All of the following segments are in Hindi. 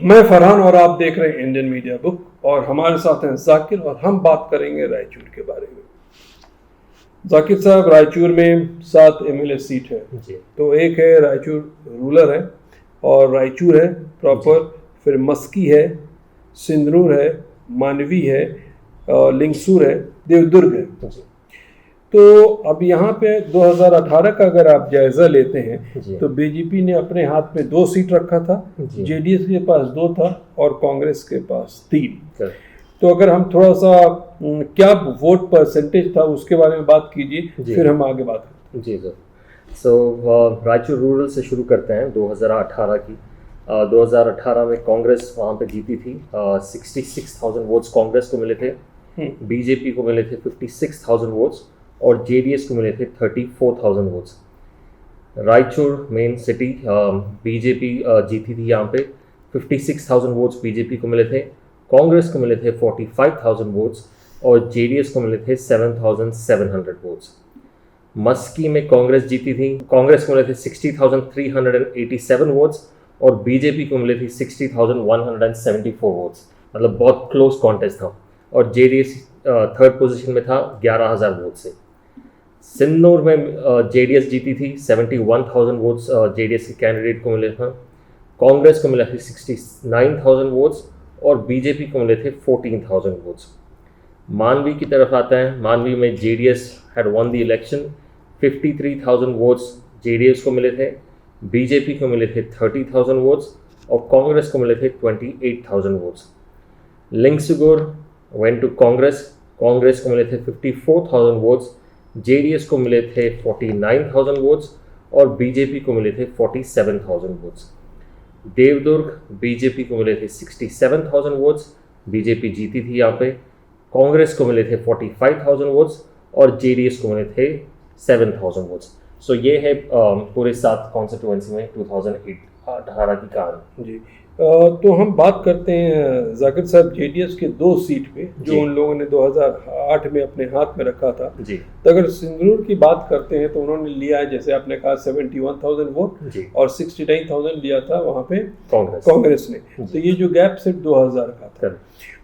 मैं फरहान और आप देख रहे हैं इंडियन मीडिया बुक और हमारे साथ हैं जाकिर और हम बात करेंगे रायचूर के बारे में। जाकिर साहब, रायचूर में 7 एमएलए सीट है जी। तो एक है रायचूर रूरल है और रायचूर है प्रॉपर, फिर मस्की है, सिंदनूर है, मानवी है, लिंगसूर है, देवदुर्ग है। तो अब यहाँ पे 2018 का अगर आप जायजा लेते हैं तो बीजेपी ने अपने हाथ में 2 सीट रखा था, जेडीएस के पास 2 था और कांग्रेस के पास 3। तो अगर हम थोड़ा सा क्या वोट परसेंटेज था उसके बारे में बात कीजिए, फिर हम आगे बात करते हैं। जी सर। सो रायचूर रूरल से शुरू करते हैं 2018 की। 2018 में कांग्रेस वहाँ पे जीती थी। 66,000 वोट्स कांग्रेस को मिले थे, बीजेपी को मिले थे 56,000 वोट्स और जेडीएस को मिले थे 34,000 votes. Raichur main city BJP जीती थी यहाँ पे। 56,000 वोट्स बीजेपी को मिले थे, कांग्रेस को मिले थे 45,000 वोट्स और जेडीएस को मिले थे 7,700 वोट्स। मस्की में कांग्रेस जीती थी, कांग्रेस को मिले थे 60,387 वोट्स और बीजेपी को मिले थे 60,174 वोट्स। मतलब बहुत क्लोज कॉन्टेस्ट था और जेडीएस थर्ड पोजीशन में था 11,000 वोट से। सिन्नौर में जेडीएस जीती थी, 71,000 वोट्स जेडीएस के कैंडिडेट को मिले थे, कांग्रेस को मिले थे 69,000 वोट्स और बीजेपी को मिले थे 14,000 वोट्स। मानवी की तरफ आता है, मानवी में JDS had one the election. 53,000 votes JDS को मिले थे, बीजेपी को मिले थे 30,000 वोट्स और कांग्रेस को मिले थे 28,000 votes. Lingsur went to Congress, Congress को मिले थे 54,000 वोट्स, जेडीएस को मिले थे 49,000 वोट्स और बीजेपी को मिले थे 47,000 वोट्स। देवदुर्ग बीजेपी को मिले थे 67,000 वोट्स, बीजेपी जीती थी यहाँ पे। कांग्रेस को मिले थे 45,000 वोट्स और जेडीएस को मिले थे 7,000 वोट्स। सो ये है पूरे 7 कॉन्स्टिट्यूएंसी में 2018 की कहानी। जी। तो हम बात करते हैं जाकिर साहब जेडीएस के 2 सीट पे जो उन लोगों ने 2008 में अपने हाथ में रखा था जी। तो अगर सिंदूर की बात करते हैं तो उन्होंने लिया है, जैसे आपने कहा, 71,000 वोट और 69,000 लिया था वहाँ पे कांग्रेस ने। तो ये जो गैप सिर्फ 2000 का था।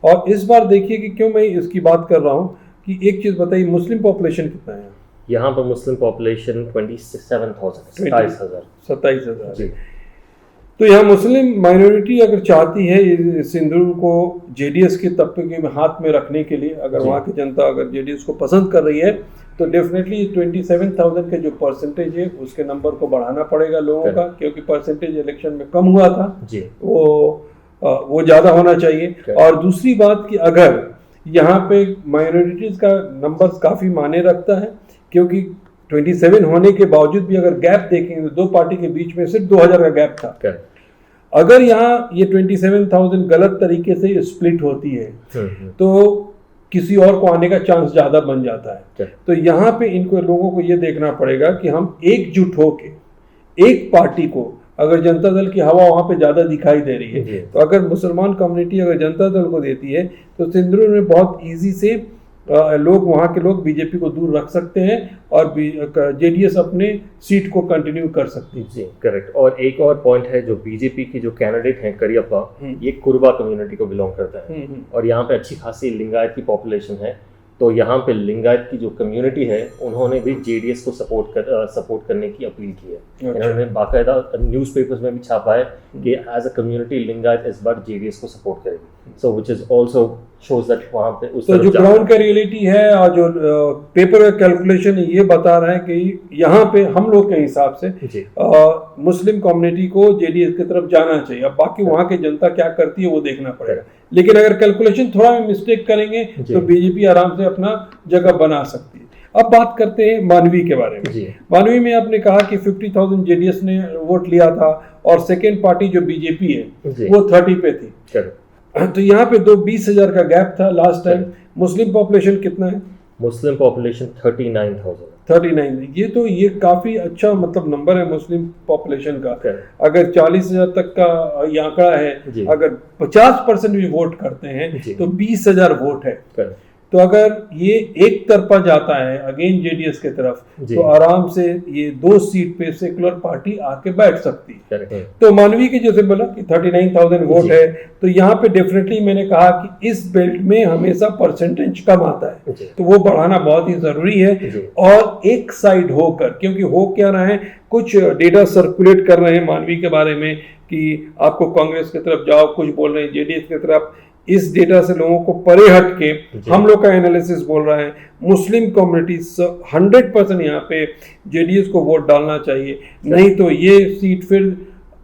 और इस बार देखिए कि क्यों मैं इसकी बात कर रहा हूँ कि एक चीज़ बताइए, मुस्लिम पॉपुलेशन कितना है यहाँ पर? मुस्लिम पॉपुलेशन 27,000 जी। तो यहाँ मुस्लिम माइनॉरिटी अगर चाहती है सिंदूर को जेडीएस के तबके के हाथ में रखने के लिए, अगर वहाँ की जनता अगर जेडीएस को पसंद कर रही है तो डेफिनेटली 27,000 के जो परसेंटेज है उसके नंबर को बढ़ाना पड़ेगा लोगों का, क्योंकि परसेंटेज इलेक्शन में कम हुआ था जी। वो ज़्यादा होना चाहिए। और दूसरी बात कि अगर यहाँ पे माइनॉरिटीज़ का नंबर काफ़ी मायने रखता है, क्योंकि 27 होने के बावजूद भी अगर गैप देखेंगे तो 2 पार्टी के बीच में सिर्फ 2000 का गैप था। अगर यहाँ ये 27,000 गलत तरीके से स्प्लिट होती है तो किसी और को आने का चांस ज़्यादा बन जाता है। तो यहाँ पे इनको लोगों को ये देखना पड़ेगा कि हम एकजुट होके एक पार्टी को, अगर जनता दल की हवा वहाँ पे ज़्यादा दिखाई दे रही है तो अगर मुसलमान कम्युनिटी अगर जनता दल को देती है तो सिंदूर में बहुत ईजी से लोग, वहाँ के लोग बीजेपी को दूर रख सकते हैं और जेडीएस अपने सीट को कंटिन्यू कर सकती है। जी करेक्ट। और एक और पॉइंट है, जो बीजेपी की जो कैंडिडेट हैं करियप्पा, ये कुरबा कम्युनिटी को बिलोंग करता है और यहाँ पे अच्छी खासी लिंगायत की पॉपुलेशन है। तो यहाँ पे लिंगायत की जो कम्युनिटी है उन्होंने भी जेडीएस को सपोर्ट करने की अपील की है। इन्होंने बाकायदा न्यूज़पेपर्स में भी छापा है कि एज अ कम्युनिटी लिंगायत इस बार जेडीएस को सपोर्ट करेगी। So which is also shows that वहाँ पे उस तो जो ग्राउंड का रियलिटी है और जो पेपर कैलकुलेशन ये बता रहा है कि यहाँ पे हम लोग के हिसाब से मुस्लिम कम्युनिटी को जेडीएस की तरफ जाना चाहिए। अब बाकी वहाँ की जनता क्या करती है वो देखना पड़ेगा, लेकिन अगर कैलकुलेशन थोड़ा भी मिस्टेक करेंगे तो बीजेपी आराम से अपना जगह बना सकती है। अब बात करते हैं मानवी के बारे में। मानवी में आपने कहा कि 50,000 जेडीएस ने वोट लिया था और सेकेंड पार्टी जो बीजेपी है वो 30 पे थी। तो यहाँ पे 20,000 का गैप था लास्ट टाइम। मुस्लिम पॉपुलेशन कितना है? Muslim population 39,000। 39। ये काफी अच्छा मतलब नंबर है मुस्लिम पॉपुलेशन का। अगर 40,000 तक का ये आंकड़ा है, अगर 50% भी वोट करते हैं तो 20,000 वोट है। तो अगर ये एक तरफा जाता है अगेन जेडीएस के तरफ, तो आराम से ये 2 सीट पे सेकुलर पार्टी आके बैठ सकती है। तो मानवी के जैसे बोला कि 39,000 वोट है, तो यहाँ पे डेफिनेटली मैंने कहा कि इस बेल्ट में हमेशा परसेंटेज कम आता है, तो वो बढ़ाना बहुत ही जरूरी है। और एक साइड होकर, क्योंकि हो क्या रहा है, कुछ डेटा सर्कुलेट कर रहे हैं मानवी के बारे में कि आपको कांग्रेस की तरफ जाओ, कुछ बोल रहे हैं जेडीएस की तरफ। इस डेटा से लोगों को परे हट के हम लोग का एनालिसिस बोल रहा है मुस्लिम कम्युनिटी 100% यहाँ पे जेडीएस को वोट डालना चाहिए, नहीं तो ये सीट फिर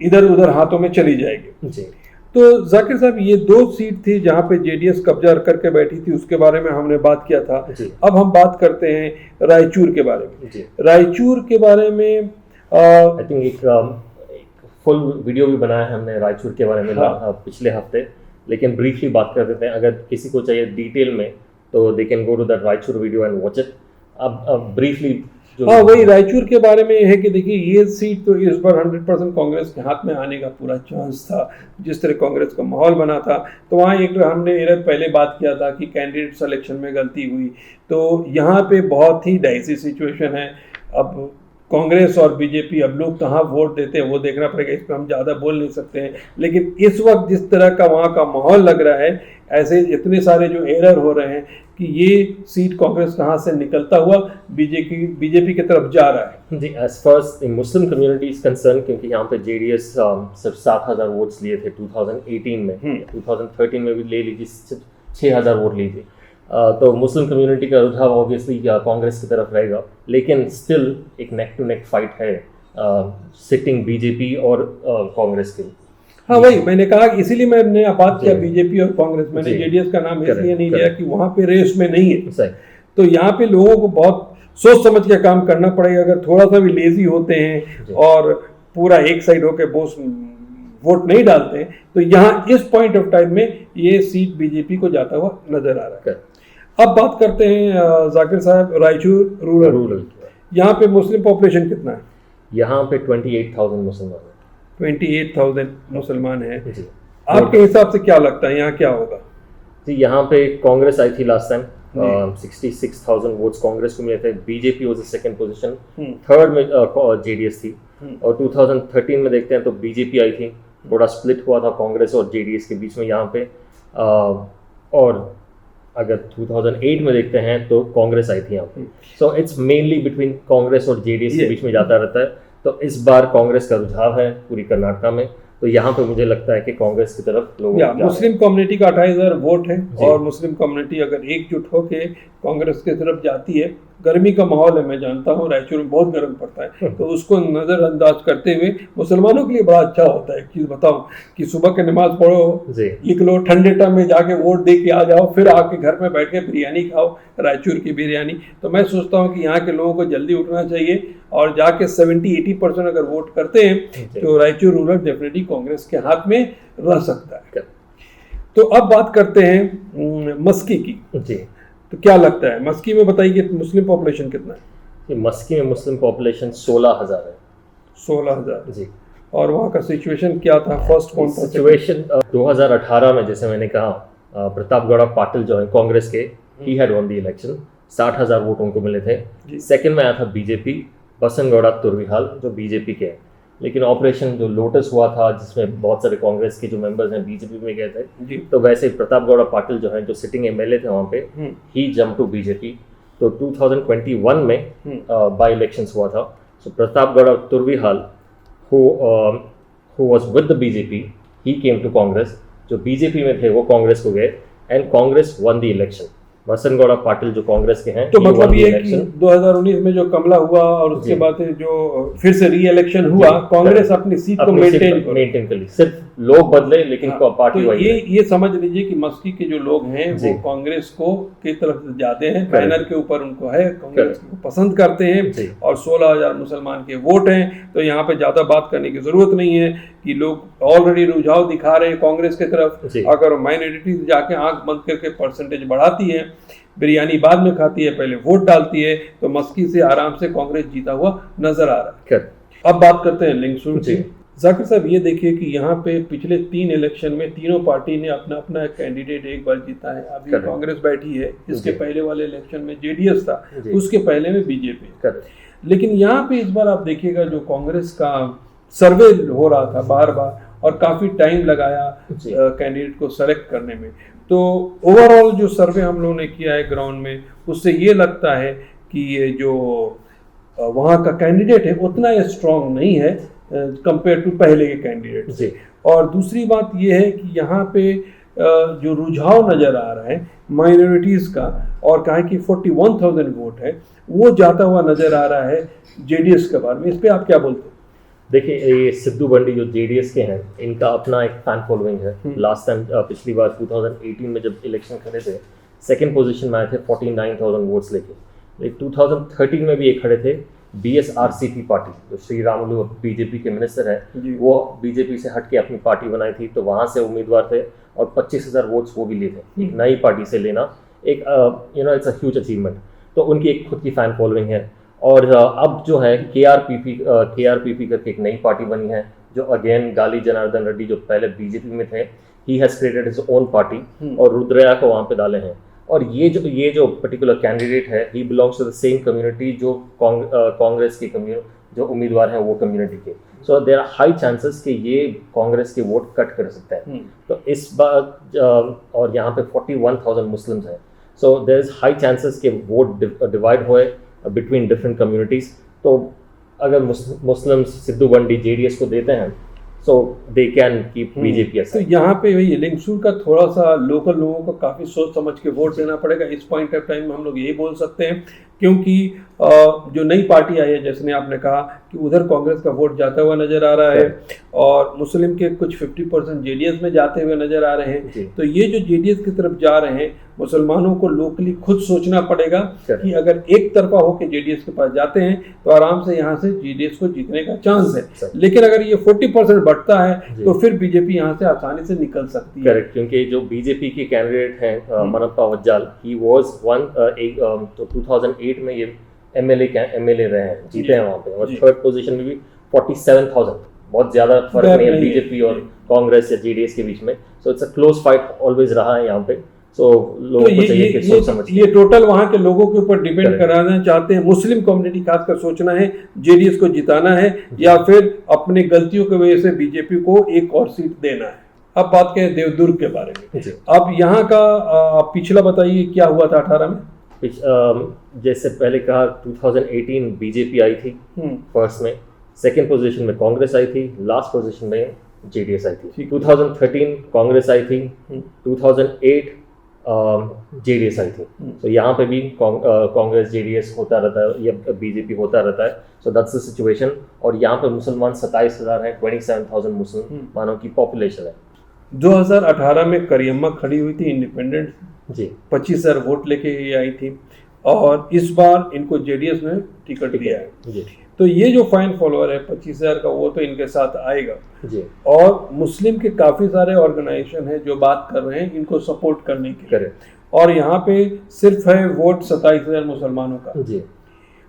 इधर उधर हाथों में चली जाएगी। तो जाकिर साहब, ये 2 सीट थी जहाँ पे जेडीएस कब्जा करके बैठी थी, उसके बारे में हमने बात किया था। अब हम बात करते हैं रायचूर के बारे में। रायचूर के बारे में आई थिंक एक फुल वीडियो भी बनाया है हमने रायचूर के बारे में पिछले हफ्ते, लेकिन ब्रीफली बात कर देते हैं। अगर किसी को चाहिए डिटेल में तो they can go to that Raichur video and watch it. अब ब्रीफली हाँ, वही रायचूर के बारे में है कि देखिए ये सीट तो इस बार 100% कांग्रेस के हाथ में आने का पूरा चांस था। जिस तरह कांग्रेस का माहौल बना था, तो वहाँ एक हमने पहले बात किया था कि कैंडिडेट सिलेक्शन में गलती हुई, तो यहाँ पे बहुत ही डाइसी सिचुएशन है। अब कांग्रेस और बीजेपी, अब लोग कहाँ वोट देते हैं वो देखना पड़ेगा, इस पर हम ज़्यादा बोल नहीं सकते हैं। लेकिन इस वक्त जिस तरह का वहाँ का माहौल लग रहा है, ऐसे इतने सारे जो एरर हो रहे हैं कि ये सीट कांग्रेस कहाँ से निकलता हुआ बीजेपी की तरफ जा रहा है। जी, as far as Muslim community is concerned, क्योंकि यहाँ पे जेडीएस सिर्फ 7,000 वोट्स लिए थे 2018 में, 2013 में भी ले लीजिए 6,000 वोट ली थी। तो मुस्लिम कम्युनिटी का रुझाव ऑब्वियसली कांग्रेस की तरफ रहेगा, लेकिन स्टिल एक नेक टू नेक फाइट है सिटिंग बीजेपी और कांग्रेस के। हाँ, वही मैंने कहा, इसीलिए मैंने बात किया बीजेपी और कांग्रेस। मैंने जेडीएस का नाम इसलिए नहीं लिया कि वहाँ पे रेस में नहीं है। तो यहाँ पे लोगों को बहुत सोच समझ के काम करना पड़ेगा। अगर थोड़ा सा भी लेजी होते हैं और पूरा एक साइड होकर वोट नहीं डालते हैं, तो यहाँ इस पॉइंट ऑफ टाइम में ये सीट बीजेपी को जाता हुआ नजर आ रहा है। अब बात करते हैं जाकिर साहब रायचूर रूरल। यहाँ पे मुस्लिम पॉपुलेशन कितना है? यहाँ पे 28,000 मुसलमान है। 28,000 मुसलमान है। आपके हिसाब से क्या लगता है यहाँ क्या होगा? जी, यहाँ पे कांग्रेस आई थी लास्ट टाइम, 66,000 वोट्स कांग्रेस को मिले थे। BJP was the second position, third में जेडीएस थी। और 2013 में देखते हैं तो बीजेपी आई थी, थोड़ा स्प्लिट हुआ था कांग्रेस और जेडीएस के बीच में यहाँ पे। और अगर 2008 में देखते हैं तो कांग्रेस आई थी यहाँ पे। So it's mainly between Congress और जेडीएस के बीच में जाता रहता है। तो इस बार कांग्रेस का रुझाव है पूरी कर्नाटका में, तो यहाँ पे मुझे लगता है कि कांग्रेस की तरफ लोग मुस्लिम कम्युनिटी का 28,000 वोट है, और मुस्लिम कम्युनिटी अगर एकजुट होके कांग्रेस की तरफ जाती है। गर्मी का माहौल है, मैं जानता हूँ रायचूर में बहुत गर्म पड़ता है, तो उसको नज़रअंदाज करते हुए मुसलमानों के लिए बड़ा अच्छा होता है। एक चीज़ बताऊँ कि सुबह के नमाज पढ़ो, लिख लो, ठंडे टाइम में जाके वोट दे के आ जाओ, फिर आके घर में बैठ के बिरयानी खाओ, रायचूर की बिरयानी। तो मैं सोचता हूँ कि यहाँ के लोगों को जल्दी उठना चाहिए और जाके 70-80% अगर वोट करते हैं तो रायचूर रूरल डेफिनेटली कांग्रेस के हाथ में रह सकता है। तो अब बात करते हैं मस्की की। तो क्या लगता है मस्की में, बताइए मुस्लिम पॉपुलेशन कितना है? मस्की में मुस्लिम पॉपुलेशन 16,000 है। 16,000 जी। और वहाँ का सिचुएशन क्या था? फर्स्ट कौन सा सिचुएशन? 2018 में जैसे मैंने कहा, प्रतापगौड़ा पाटिल जो है कांग्रेस के, he had one the election, 60,000 vote उनको मिले थे। सेकंड में आया था बीजेपी, बसनगौड़ा तुर्विहाल जो बीजेपी के हैं। लेकिन ऑपरेशन जो लोटस हुआ था जिसमें बहुत सारे कांग्रेस के जो मेंबर्स हैं बीजेपी में गए थे, तो वैसे प्रतापगौड़ा पाटिल जो है जो सिटिंग एमएलए थे वहाँ पे, ही जंप टू बीजेपी। तो 2021 में बाई इलेक्शंस हुआ था। So Pratapgouda Turvihal who was with the BJP, he came to Congress. जो बीजेपी में थे वो कांग्रेस को गए and Congress won the election. Basanagouda Patil जो कांग्रेस के हैं, तो मतलब ये कि 2019 में जो कमला हुआ और उसके बाद जो फिर से री इलेक्शन हुआ, कांग्रेस अपनी सीट को मेंटेन कर ली। सिर्फ लोग बदले लेकिन पार्टी तो ये समझ लीजिए कि मस्की के जो लोग हैं वो कांग्रेस को की तरफ जाते हैं, बैनर के ऊपर उनको है, कांग्रेस को पसंद करते हैं, और 16,000 मुसलमान के वोट हैं। तो यहाँ पे ज्यादा बात करने की जरूरत नहीं है कि लोग ऑलरेडी रुझाव दिखा रहे हैं कांग्रेस की तरफ। अगर माइनॉरिटी जाके आंख बंद करके परसेंटेज बढ़ाती है, बिरयानी बाद में खाती है, पहले वोट डालती है, तो मस्की से आराम से कांग्रेस जीता हुआ नजर आ रहा है। अब बात करते हैं लिंगसूर की। जाकिर साहब ये देखिए कि यहाँ पे पिछले 3 इलेक्शन में तीनों पार्टी ने अपना अपना कैंडिडेट एक बार जीता है। अभी कांग्रेस बैठी है, इसके पहले वाले इलेक्शन में जेडीएस था, उसके पहले में बीजेपी। लेकिन यहाँ पे इस बार आप देखिएगा जो कांग्रेस का सर्वे हो रहा था बार बार और काफ़ी टाइम लगाया कैंडिडेट को सेलेक्ट करने में, तो ओवरऑल जो सर्वे हम लोगों ने किया है ग्राउंड में, उससे ये लगता है कि ये जो वहाँ का कैंडिडेट है उतना स्ट्रॉन्ग नहीं है कंपेयर टू पहले के कैंडिडेट से। और दूसरी बात ये है कि यहाँ पे जो रुझाव नज़र आ रहा है माइनॉरिटीज़ का, और कहा कि 41,000 वोट है, वो जाता हुआ नज़र आ रहा है जेडीएस के बारे में। इस पर आप क्या बोलते हैं? देखिए, ये सिद्धू बंडी जो जेडीएस के हैं, इनका अपना एक फैन फॉलोइंग है। लास्ट टाइम पिछली बार 2018 में जब इलेक्शन खड़े थे, सेकंड पोजीशन में आए थे 49,000 वोट्स लेके। 2013 में भी ये खड़े थे, बीएसआरसीपी पार्टी जो श्री रामुलु बीजेपी के मिनिस्टर है, वो बीजेपी से हट के अपनी पार्टी बनाई थी, तो वहाँ से उम्मीदवार थे और 25,000 वोट्स वो भी लिए थे। एक नई पार्टी से लेना एक इट्स अ ह्यूज अचीवमेंट। तो उनकी एक खुद की फैन फॉलोइंग है। और अब जो है केआरपीपी करके एक नई पार्टी बनी है, जो अगेन गाली जनार्दन रेड्डी जो पहले बीजेपी में थे, he has created his own party और रुद्रया को वहाँ पे डाले हैं। और ये जो पर्टिकुलर कैंडिडेट है, he belongs to the same community जो कांग्रेस की जो उम्मीदवार हैं वो कम्युनिटी के। So there are high chances कि ये कांग्रेस के वोट कट कर सकता है। तो इस बार और यहाँ पे 41,000 मुस्लिम्स हैं, so there is high chances के वोट डिवाइड होए बिटवीन डिफरेंट कम्युनिटीज। तो अगर मुस्लिम्स सिद्धू बंडी जेडीएस को देते हैं, so they can keep BJP aside। तो यहाँ पे वही लिंगसूर का थोड़ा सा लोकल लोगों को काफ़ी सोच समझ के वोट देना पड़ेगा इस पॉइंट ऑफ टाइम में, हम लोग यही बोल सकते हैं। क्योंकि जो नई पार्टी आई है, जैसे आपने कहा कि उधर कांग्रेस का वोट जाता हुआ नज़र आ रहा है और मुस्लिम के कुछ 50% जेडीएस में जाते हुए नज़र आ रहे हैं। तो ये जो जेडीएस की तरफ जा रहे हैं, मुसलमानों को लोकली खुद सोचना पड़ेगा कि अगर एक तरफा होकर जेडीएस के पास जाते हैं तो आराम से यहाँ से जेडीएस को जीतने का चांस है। लेकिन अगर ये 40% बढ़ता है तो फिर बीजेपी यहाँ से आसानी से निकल सकती है। करेक्ट, क्योंकि जो बीजेपी के कैंडिडेट हैं मनप्पा वज्जाल, ही वाज वन तो 2008 में ये एमएलए रहे हैं, जीते हैं वहाँ पे। और थर्ड पोजीशन में भी 47,000, बहुत ज्यादा फर्क नहीं है बीजेपी और कांग्रेस या जेडीएस के बीच में। So it's a close fight always रहा है यहाँ पे। सो लोगों को चाहिए कि सोच समझ ये टोटल वहाँ के लोगों के ऊपर डिपेंड कराना चाहते हैं। मुस्लिम कम्युनिटी खासकर सोचना है जेडीएस को जिताना है या फिर अपने गलतियों की वजह से बीजेपी को एक और सीट देना है। अब बात करें देवदुर्ग के बारे में। अब यहाँ का पिछला बताइए क्या हुआ था 18 में? जैसे पहले कहा 2018 बीजेपी आई थी फर्स्ट में, सेकंड पोजीशन में कांग्रेस आई थी, लास्ट पोजीशन में जेडीएस आई थी। 2013 कांग्रेस आई थी, 2008 जेडीएस आई थी। तो यहाँ पे भी कांग्रेस जेडीएस होता रहता है या बीजेपी होता रहता है। So that's the situation. और यहाँ पे मुसलमान 27,000 हैं, 27,000 मुसलमानों की पॉपुलेशन है। 2018 में करियम्मा खड़ी हुई थी इंडिपेंडेंट जी, 25,000 वोट लेके ये आई थी और इस बार इनको जेडीएस ने टिकट दिया है जी। तो ये जो फाइन फॉलोअर है 25,000 का, वो तो इनके साथ आएगा जी। और मुस्लिम के काफ़ी सारे ऑर्गेनाइजेशन हैं जो बात कर रहे हैं इनको सपोर्ट करने के लिए। और यहाँ पे सिर्फ है वोट 27,000 मुसलमानों का जी।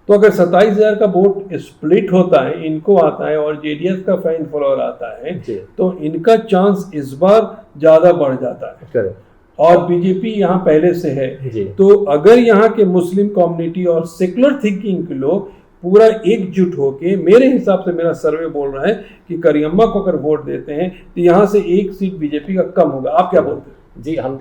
तो अगर 27,000 का वोट स्प्लिट होता है, इनको आता है और जेडीएस का फाइन फॉलोअर आता है, तो इनका चांस इस बार ज़्यादा बढ़ जाता है। और बीजेपी यहाँ पहले से है, तो अगर यहाँ के मुस्लिम कम्युनिटी और सेकुलर थिंकिंग के लोग पूरा एकजुट होके, मेरे हिसाब से मेरा सर्वे बोल रहा है कि करियम्मा को अगर वोट देते हैं तो यहाँ से एक सीट बीजेपी का कम होगा। आप क्या बोलते हैं? जी, हम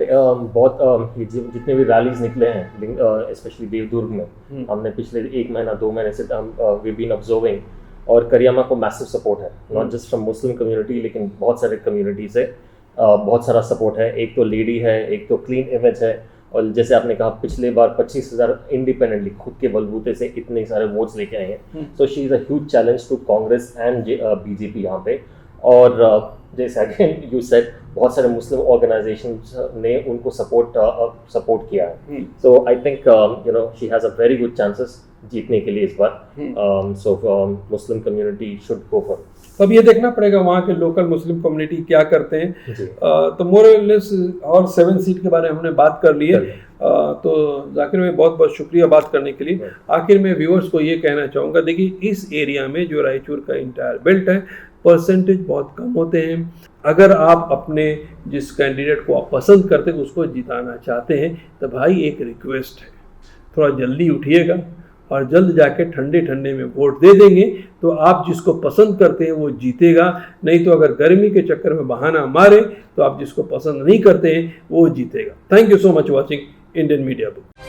बहुत जितने भी रैलीज निकले हैं स्पेशली देवदुर्ग में, हमने पिछले 1 महीना 2 महीने से वी बीन ऑब्जर्विंग, और करियम्मा को मैसिव सपोर्ट है, not just from Muslim community लेकिन बहुत सारे कम्युनिटी से बहुत सारा सपोर्ट है। एक तो लेडी है, एक तो क्लीन इमेज है, और जैसे आपने कहा पिछले बार 25,000 इंडिपेंडेंटली खुद के बलबूते से इतने सारे वोट्स लेके आए हैं। So she is a huge challenge to Congress and BJP यहाँ पे। और जैसे अगेन यू सेड, बहुत सारे मुस्लिम ऑर्गेनाइजेशंस ने उनको सपोर्ट किया है। So I think she has a very good chances जीतने के लिए इस बार। So Muslim community should go for. अब ये देखना पड़ेगा वहाँ के लोकल मुस्लिम कम्युनिटी क्या करते हैं। तो मोरलेस और 7 सीट के बारे में हमने बात कर ली है। तो जाकिर भाई बहुत बहुत शुक्रिया बात करने के लिए। आखिर में व्यूअर्स को ये कहना चाहूँगा, देखिए इस एरिया में जो रायचूर का इंटायर बेल्ट है, परसेंटेज बहुत कम होते हैं। अगर आप अपने जिस कैंडिडेट को आप पसंद करते हैं उसको जिताना चाहते हैं तो भाई एक रिक्वेस्ट है, थोड़ा जल्दी उठिएगा और जल्द जाके ठंडे ठंडे में वोट दे देंगे तो आप जिसको पसंद करते हैं वो जीतेगा। नहीं तो अगर गर्मी के चक्कर में बहाना मारे तो आप जिसको पसंद नहीं करते हैं वो जीतेगा। Thank you so much watching Indian media book.